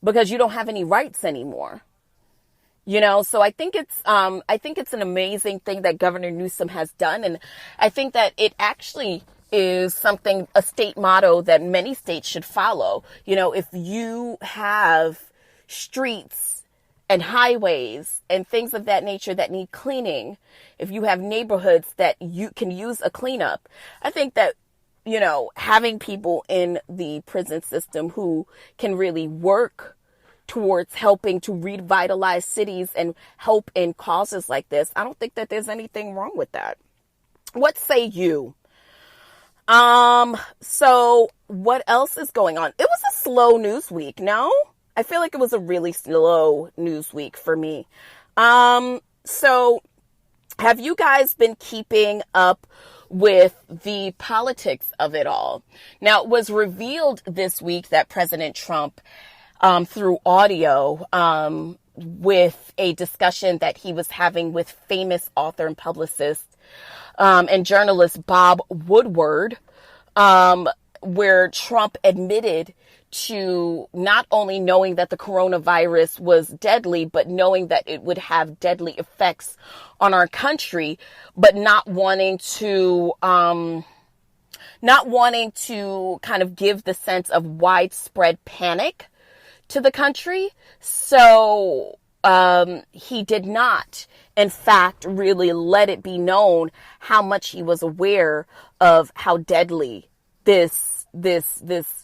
because you don't have any rights anymore. So I think it's an amazing thing that Governor Newsom has done. And I think that it actually is a state motto that many states should follow. If you have streets and highways and things of that nature that need cleaning, if you have neighborhoods that you can use a cleanup, I think that, having people in the prison system who can really work towards helping to revitalize cities and help in causes like this, I don't think that there's anything wrong with that. What say you? So what else is going on? It was a slow news week, no? I feel like it was a really slow news week for me. So have you guys been keeping up with the politics of it all? Now, it was revealed this week that President Trump, through audio, with a discussion that he was having with famous author and publicist, and journalist Bob Woodward, where Trump admitted to not only knowing that the coronavirus was deadly, but knowing that it would have deadly effects on our country, but not wanting to kind of give the sense of widespread panic to the country. So he did not, in fact, really let it be known how much he was aware of how deadly this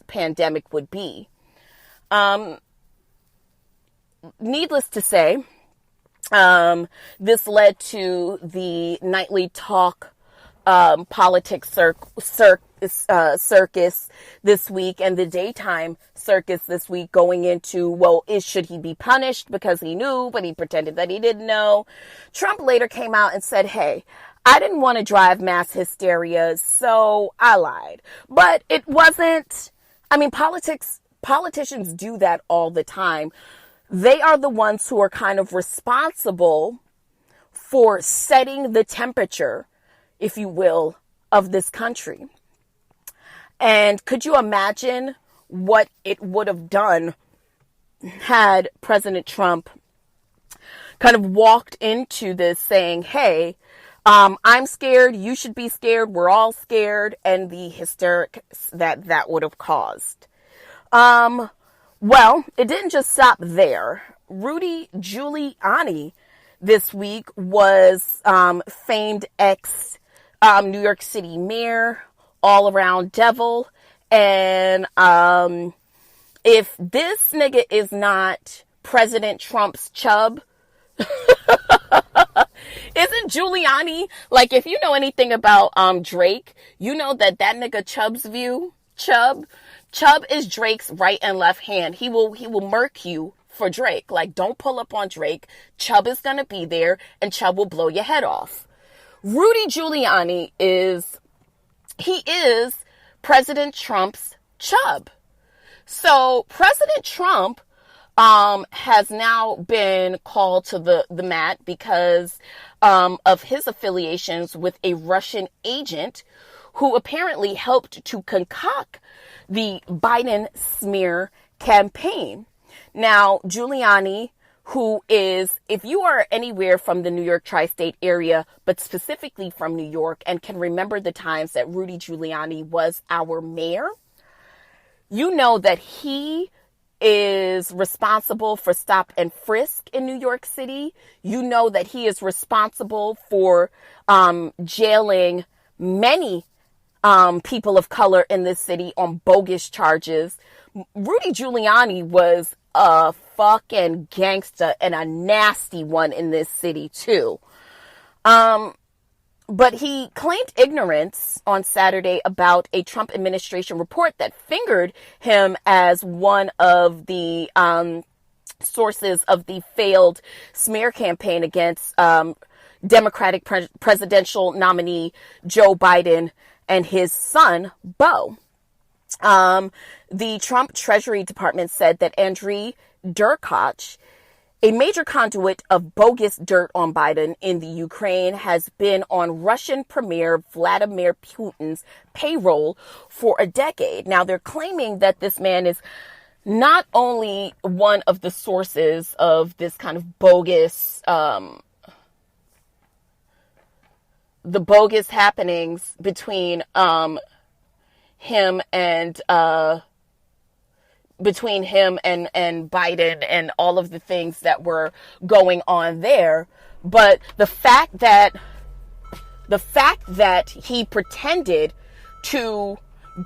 pandemic would be. Needless to say, this led to the nightly talk politics circus this week, and the daytime circus this week, going into, well, should he be punished because he knew, but he pretended that he didn't know. Trump later came out and said, hey, I didn't want to drive mass hysteria, so I lied. But it wasn't, politicians do that all the time. They are the ones who are kind of responsible for setting the temperature, if you will, of this country. And could you imagine what it would have done had President Trump kind of walked into this saying, hey, I'm scared, you should be scared, we're all scared, and the hysterics that would have caused. Well, it didn't just stop there. Rudy Giuliani this week was famed ex New York City mayor, all around devil, and if this nigga is not President Trump's chub, isn't Giuliani, like, if you know anything about Drake, you know that nigga Chubb is Drake's right and left hand. He will murk you for Drake. Like, don't pull up on Drake. Chubb is gonna be there, and Chubb will blow your head off. Rudy Giuliani is President Trump's chub. So President Trump has now been called to the mat because of his affiliations with a Russian agent who apparently helped to concoct the Biden smear campaign. Now, Giuliani, who is, if you are anywhere from the New York tri-state area, but specifically from New York, and can remember the times that Rudy Giuliani was our mayor, you know that he is responsible for stop and frisk in New York City. You know that he is responsible for jailing many people of color in this city on bogus charges. Rudy Giuliani was a fucking gangster and a nasty one in this city too. But he claimed ignorance on Saturday about a Trump administration report that fingered him as one of the sources of the failed smear campaign against Democratic presidential nominee Joe Biden and his son, Beau. The Trump Treasury Department said that Andriy Derkach, a major conduit of bogus dirt on Biden in the Ukraine, has been on Russian Premier Vladimir Putin's payroll for a decade. Now, they're claiming that this man is not only one of the sources of this kind of bogus, the bogus happenings between him and Biden and all of the things that were going on there, but the fact that he pretended to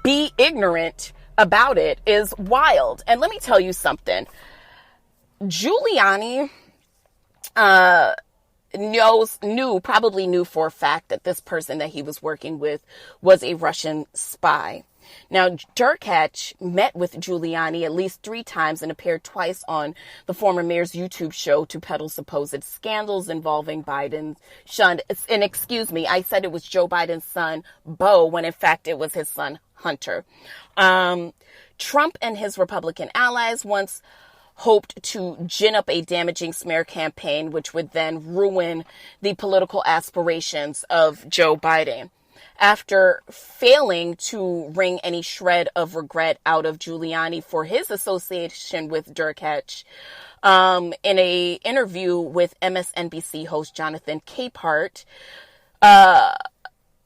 be ignorant about it is wild. And let me tell you something. Giuliani probably knew for a fact that this person that he was working with was a Russian spy. Now, Derkach met with Giuliani at least 3 times and appeared twice on the former mayor's YouTube show to peddle supposed scandals involving Biden's son. And excuse me, I said it was Joe Biden's son, Beau, when in fact it was his son, Hunter. Trump and his Republican allies once hoped to gin up a damaging smear campaign, which would then ruin the political aspirations of Joe Biden. After failing to wring any shred of regret out of Giuliani for his association with Derkach, in an interview with MSNBC host Jonathan Capehart,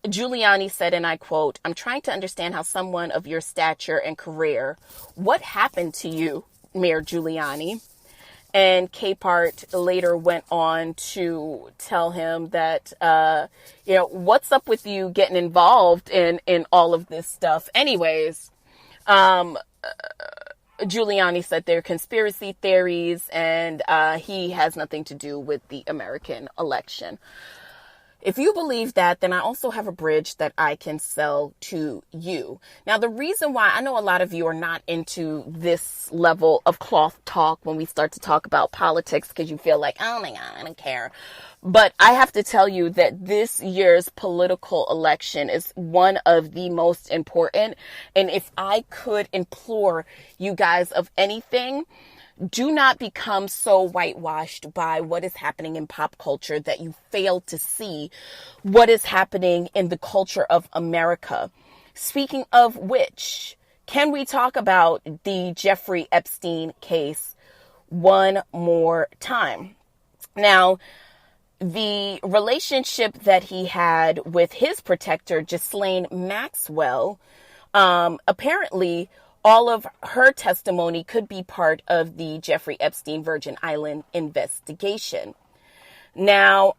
Giuliani said, and I quote, "I'm trying to understand how someone of your stature and career, what happened to you, Mayor Giuliani?" And Capehart later went on to tell him that, what's up with you getting involved in all of this stuff? Anyways, Giuliani said they're conspiracy theories and he has nothing to do with the American election. If you believe that, then I also have a bridge that I can sell to you. Now, the reason why I know a lot of you are not into this level of cloth talk when we start to talk about politics because you feel like, oh my God, I don't care. But I have to tell you that this year's political election is one of the most important. And if I could implore you guys of anything, do not become so whitewashed by what is happening in pop culture that you fail to see what is happening in the culture of America. Speaking of which, can we talk about the Jeffrey Epstein case one more time? Now, the relationship that he had with his protector, Ghislaine Maxwell, apparently all of her testimony could be part of the Jeffrey Epstein Virgin Island investigation. Now,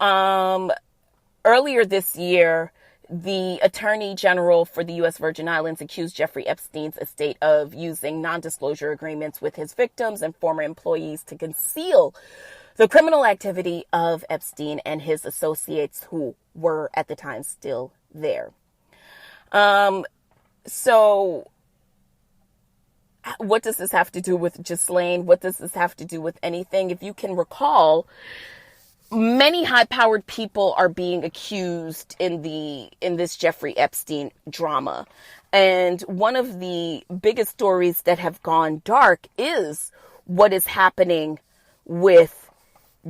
earlier this year, the Attorney General for the U.S. Virgin Islands accused Jeffrey Epstein's estate of using non-disclosure agreements with his victims and former employees to conceal the criminal activity of Epstein and his associates who were at the time still there. So what does this have to do with Ghislaine? What does this have to do with anything? If you can recall, many high-powered people are being accused in this Jeffrey Epstein drama. And one of the biggest stories that have gone dark is what is happening with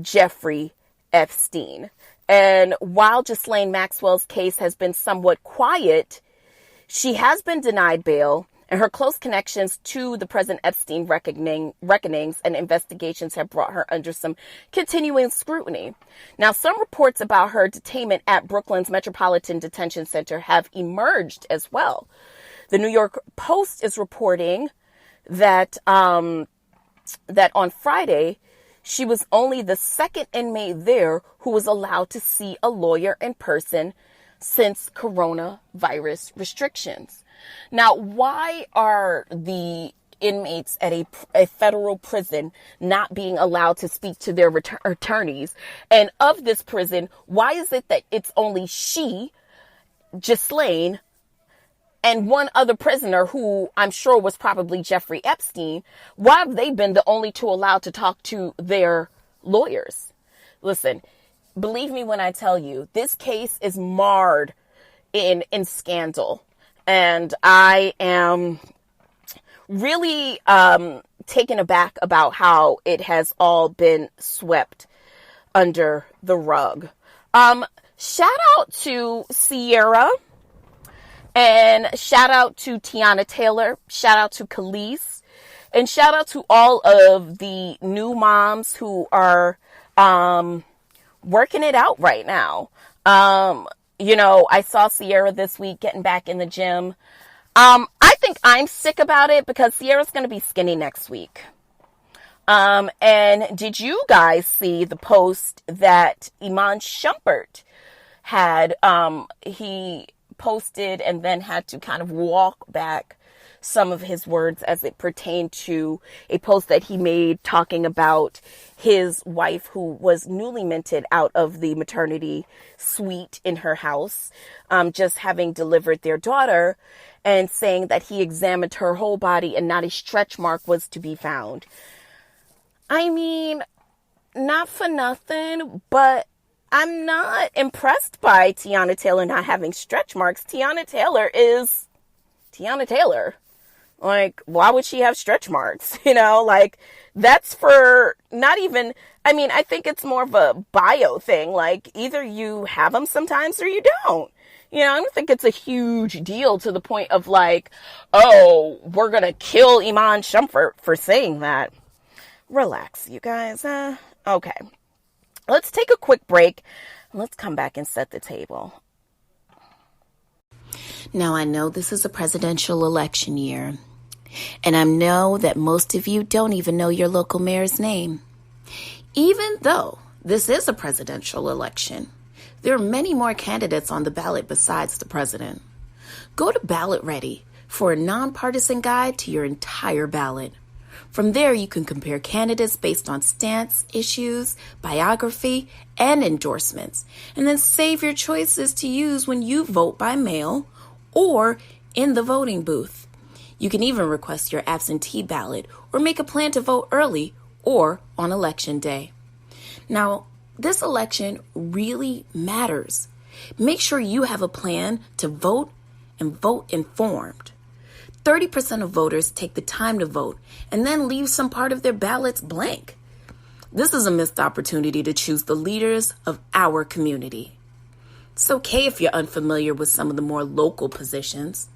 Jeffrey Epstein. And while Ghislaine Maxwell's case has been somewhat quiet, she has been denied bail, and her close connections to the President Epstein reckonings and investigations have brought her under some continuing scrutiny. Now, some reports about her detainment at Brooklyn's Metropolitan Detention Center have emerged as well. The New York Post is reporting that that on Friday, she was only the second inmate there who was allowed to see a lawyer in person since coronavirus restrictions. Now, why are the inmates at a federal prison not being allowed to speak to their attorneys? And of this prison, why is it that it's only she, Ghislaine, and one other prisoner who I'm sure was probably Jeffrey Epstein? Why have they been the only two allowed to talk to their lawyers? Listen, believe me when I tell you, this case is marred in scandal. And I am really taken aback about how it has all been swept under the rug. Shout out to Sierra and shout out to Tiana Taylor. Shout out to Khalees And shout out to all of the new moms who are working it out right now. I saw Sierra this week getting back in the gym. I think I'm sick about it because Sierra's going to be skinny next week. And did you guys see the post that Iman Shumpert had? He posted and then had to kind of walk back some of his words as it pertained to a post that he made talking about his wife who was newly minted out of the maternity suite in her house, just having delivered their daughter, and saying that he examined her whole body and not a stretch mark was to be found. I mean, not for nothing, but I'm not impressed by Tiana Taylor not having stretch marks. Tiana Taylor is Tiana Taylor. Like, why would she have stretch marks? That's for not even, I think it's more of a bio thing. Like, either you have them sometimes or you don't. I don't think it's a huge deal to the point of like, oh, we're going to kill Iman Shumpert for saying that. Relax, you guys. Okay. Let's take a quick break. Let's come back and set the table. Now, I know this is a presidential election year, and I know that most of you don't even know your local mayor's name. Even though this is a presidential election, there are many more candidates on the ballot besides the president. Go to Ballot Ready for a nonpartisan guide to your entire ballot. From there, you can compare candidates based on stance, issues, biography, and endorsements, and then save your choices to use when you vote by mail or in the voting booth. You can even request your absentee ballot or make a plan to vote early or on election day. Now, this election really matters. Make sure you have a plan to vote and vote informed. 30% of voters take the time to vote and then leave some part of their ballots blank. This is a missed opportunity to choose the leaders of our community. It's okay if you're unfamiliar with some of the more local positions.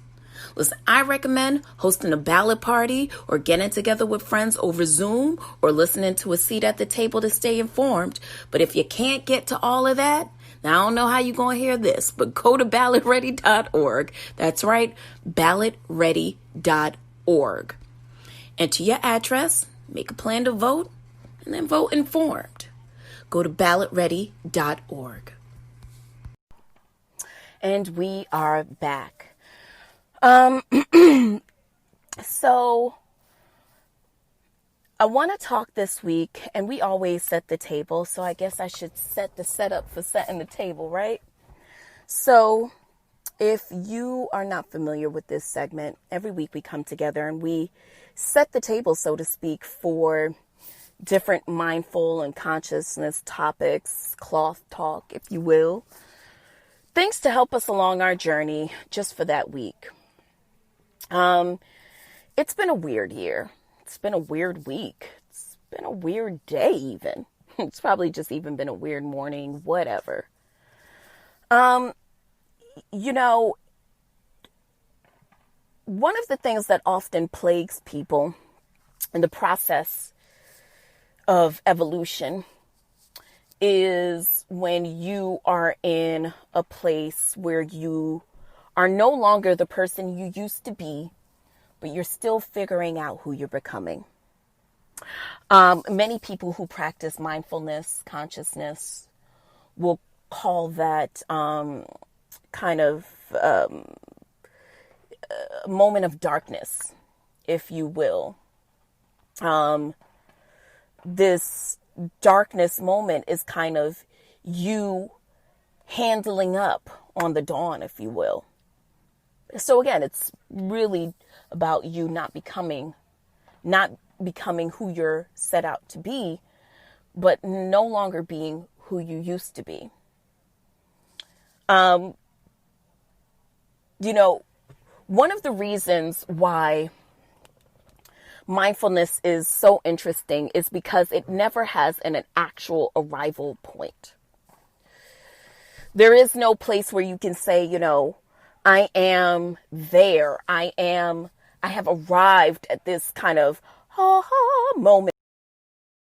Listen, I recommend hosting a ballot party or getting together with friends over Zoom or listening to a seat at the table to stay informed. But if you can't get to all of that, now, I don't know how you're going to hear this, but go to ballotready.org. That's right, ballotready.org. Enter your address, make a plan to vote, and then vote informed. Go to ballotready.org. And we are back. So I want to talk this week, and we always set the table, so I guess I should set the setup for setting the table, right? So if you are not familiar with this segment, every week we come together and we set the table, so to speak, for different mindful and consciousness topics, cloth talk, if you will, things to help us along our journey just for that week. It's been a weird year. It's been a weird week. It's been a weird day even. It's probably just even been a weird morning, whatever. One of the things that often plagues people in the process of evolution is when you are in a place where you are no longer the person you used to be, but you're still figuring out who you're becoming. Many people who practice mindfulness, consciousness, will call that kind of a moment of darkness, if you will. This darkness moment is kind of you handling up on the dawn, if you will. So again, it's really about you not becoming who you're set out to be, but no longer being who you used to be. One of the reasons why mindfulness is so interesting is because it never has an actual arrival point. There is no place where you can say, I am there. I have arrived at this kind of, aha moment.